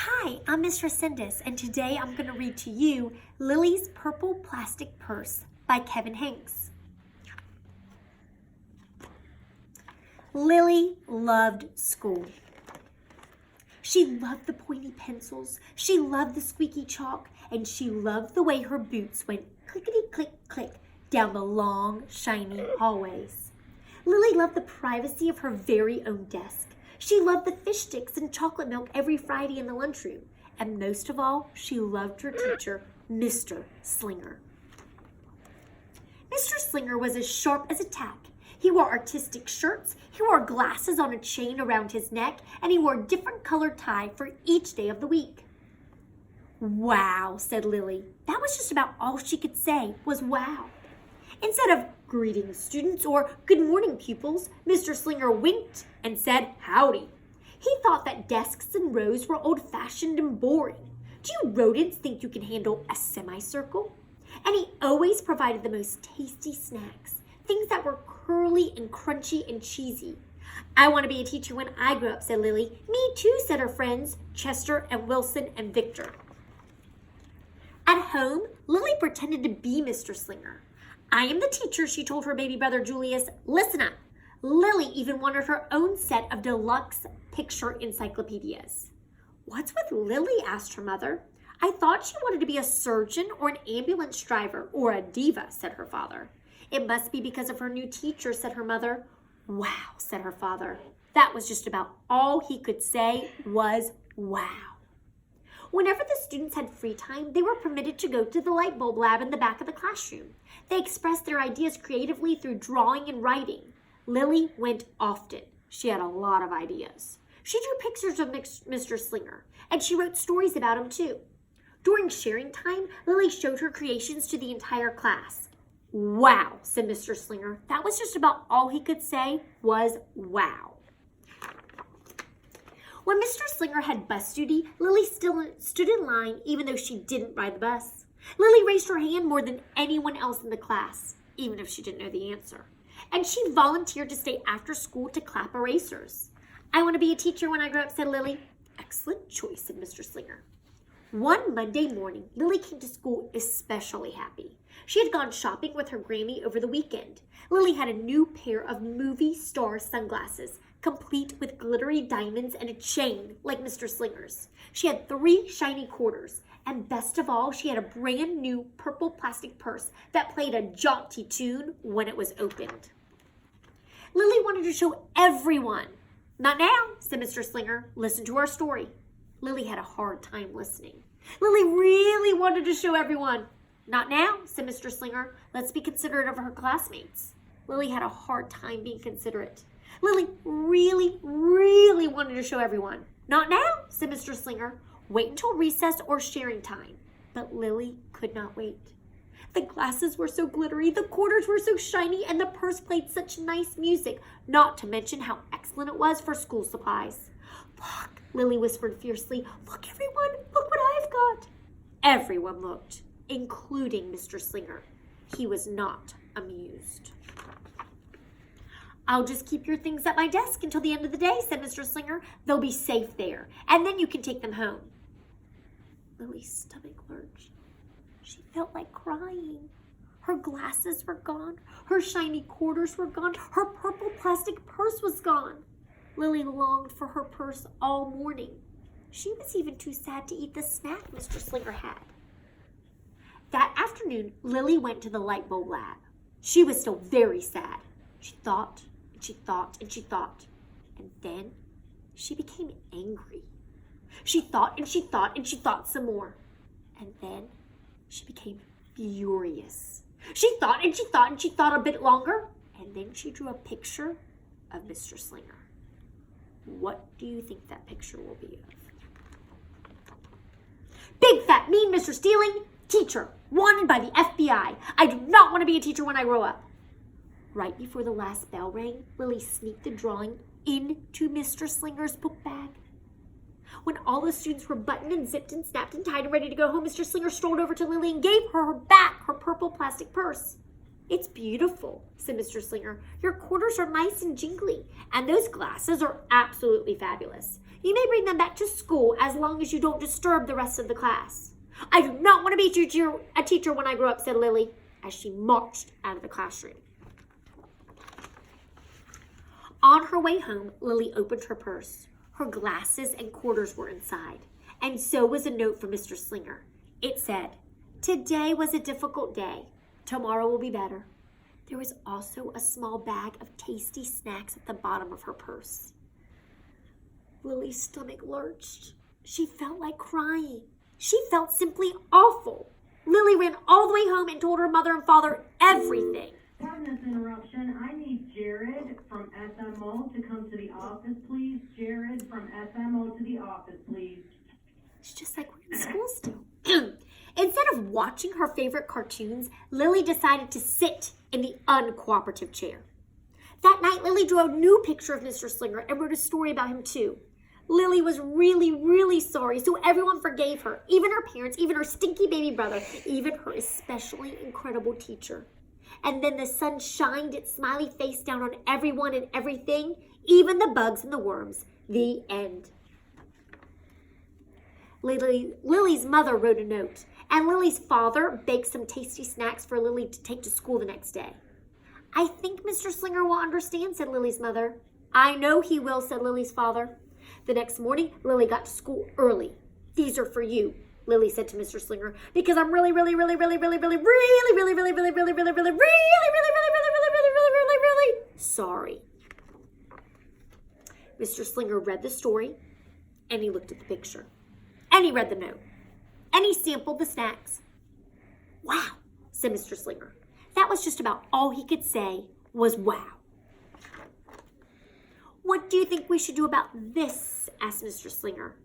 Hi, I'm Miss Resendez, and today I'm going to read to you Lily's Purple Plastic Purse by Kevin Hanks. Lily loved school. She loved the pointy pencils, she loved the squeaky chalk, and she loved the way her boots went clickety-click-click down the long, shiny hallways. Lily loved the privacy of her very own desk. She loved the fish sticks and chocolate milk every Friday in the lunchroom. And most of all, she loved her teacher, Mr. Slinger. Mr. Slinger was as sharp as a tack. He wore artistic shirts, he wore glasses on a chain around his neck, and he wore a different colored tie for each day of the week. Wow, said Lily. That was just about all she could say was wow. Instead of greetings, students, or good morning, pupils, Mr. Slinger winked and said howdy. He thought that desks and rows were old-fashioned and boring. Do you rodents think you can handle a semicircle? And he always provided the most tasty snacks, things that were curly and crunchy and cheesy. I want to be a teacher when I grow up, said Lily. Me too, said her friends, Chester and Wilson and Victor. At home, Lily pretended to be Mr. Slinger. I am the teacher, she told her baby brother Julius. Listen up. Lily even wanted her own set of deluxe picture encyclopedias. What's with Lily? Asked her mother. I thought she wanted to be a surgeon or an ambulance driver or a diva, said her father. It must be because of her new teacher, said her mother. Wow, said her father. That was just about all he could say was wow. Whenever the students had free time, they were permitted to go to the light bulb lab in the back of the classroom. They expressed their ideas creatively through drawing and writing. Lily went often. She had a lot of ideas. She drew pictures of Mr. Slinger, and she wrote stories about him too. During sharing time, Lily showed her creations to the entire class. Wow, said Mr. Slinger. That was just about all he could say was wow. When Mr. Slinger had bus duty, Lily still stood in line even though she didn't ride the bus. Lily raised her hand more than anyone else in the class, even if she didn't know the answer. And she volunteered to stay after school to clap erasers. I want to be a teacher when I grow up, said Lily. Excellent choice, said Mr. Slinger. One Monday morning, Lily came to school especially happy. She had gone shopping with her Grammy over the weekend. Lily had a new pair of movie star sunglasses, complete with glittery diamonds and a chain like Mr. Slinger's. She had 3 shiny quarters, and best of all, she had a brand new purple plastic purse that played a jaunty tune when it was opened. Lily wanted to show everyone. Not now, said Mr. Slinger. Listen to our story. Lily had a hard time listening. Lily really wanted to show everyone. Not now, said Mr. Slinger. Let's be considerate of her classmates. Lily had a hard time being considerate. Lily really wanted to show everyone. Not now, said Mr. Slinger. Wait until recess or sharing time. But Lily could not wait. The glasses were so glittery, the quarters were so shiny, and the purse played such nice music, not to mention how excellent it was for school supplies. Look, Lily whispered fiercely. Look, everyone, look what I've got. Everyone looked, including Mr. Slinger. He was not amused. I'll just keep your things at my desk until the end of the day, said Mr. Slinger. They'll be safe there, and then you can take them home. Lily's stomach lurched. She felt like crying. Her glasses were gone. Her shiny quarters were gone. Her purple plastic purse was gone. Lily longed for her purse all morning. She was even too sad to eat the snack Mr. Slinger had. That afternoon, Lily went to the light bulb lab. She was still very sad. She thought, and she thought, and she thought. And then she became angry. She thought, and she thought, and she thought some more. And then she became furious. She thought, and she thought, and she thought a bit longer. And then she drew a picture of Mr. Slinger. What do you think that picture will be of? Big, fat, mean Mr. Stealing, teacher, wanted by the FBI. I do not want to be a teacher when I grow up. Right before the last bell rang, Lily sneaked the drawing into Mr. Slinger's book bag. When all the students were buttoned and zipped and snapped and tied and ready to go home, Mr. Slinger strolled over to Lily and gave her back her purple plastic purse. "It's beautiful," said Mr. Slinger. "Your quarters are nice and jingly, and those glasses are absolutely fabulous. You may bring them back to school as long as you don't disturb the rest of the class." "I do not want to be a teacher when I grow up," said Lily, as she marched out of the classroom. On her way home, Lily opened her purse. Her glasses and quarters were inside, and so was a note from Mr. Slinger. It said, "Today was a difficult day. Tomorrow will be better." There was also a small bag of tasty snacks at the bottom of her purse. Lily's stomach lurched. She felt like crying. She felt simply awful. Lily ran all the way home and told her mother and father everything. Pardon this interruption. I need Jared from SMO to come to the office, please. Jared from SMO to the office, please. It's just like we're in school still. Instead of watching her favorite cartoons, Lily decided to sit in the uncooperative chair. That night, Lily drew a new picture of Mr. Slinger and wrote a story about him too. Lily was really, really sorry, so everyone forgave her, even her parents, even her stinky baby brother, even her especially incredible teacher. And then the sun shined its smiley face down on everyone and everything, even the bugs and the worms. The end. Lily's mother wrote a note, and Lily's father baked some tasty snacks for Lily to take to school the next day. "I think Mr. Slinger will understand," said Lily's mother. "I know he will," said Lily's father. The next morning, Lily got to school early. "These are for you," Lily said to Mr. Slinger, "because I'm really sorry." Mr. Slinger read the story, and he looked at the picture, and he read the note, and he sampled the snacks. "Wow," said Mr. Slinger. That was just about all he could say was wow. "What do you think we should do about this?" asked Mr. Slinger.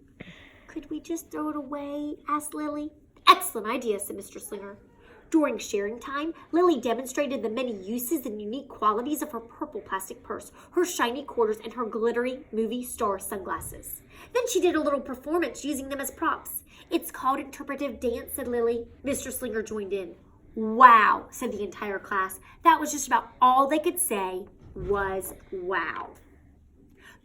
"Could we just throw it away?" asked Lily. "Excellent idea," said Mr. Slinger. During sharing time, Lily demonstrated the many uses and unique qualities of her purple plastic purse, her shiny quarters, and her glittery movie star sunglasses. Then she did a little performance using them as props. "It's called interpretive dance," said Lily. Mr. Slinger joined in. "Wow," said the entire class. That was just about all they could say was wow.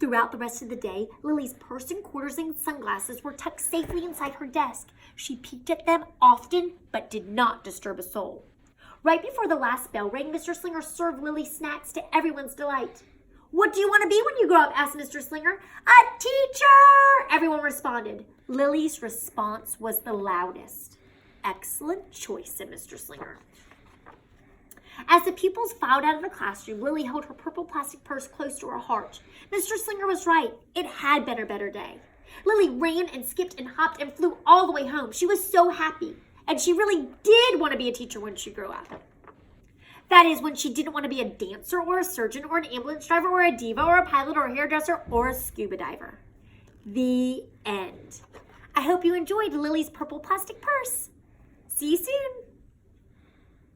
Throughout the rest of the day, Lily's purse and quarters and sunglasses were tucked safely inside her desk. She peeked at them often, but did not disturb a soul. Right before the last bell rang, Mr. Slinger served Lily snacks to everyone's delight. "What do you want to be when you grow up?" asked Mr. Slinger. "A teacher!" everyone responded. Lily's response was the loudest. "Excellent choice," said Mr. Slinger. As the pupils filed out of the classroom, Lily held her purple plastic purse close to her heart. Mr. Slinger was right. It had been a better day. Lily ran and skipped and hopped and flew all the way home. She was so happy. And she really did want to be a teacher when she grew up. That is, when she didn't want to be a dancer or a surgeon or an ambulance driver or a diva or a pilot or a hairdresser or a scuba diver. The end. I hope you enjoyed Lily's purple plastic purse. See you soon.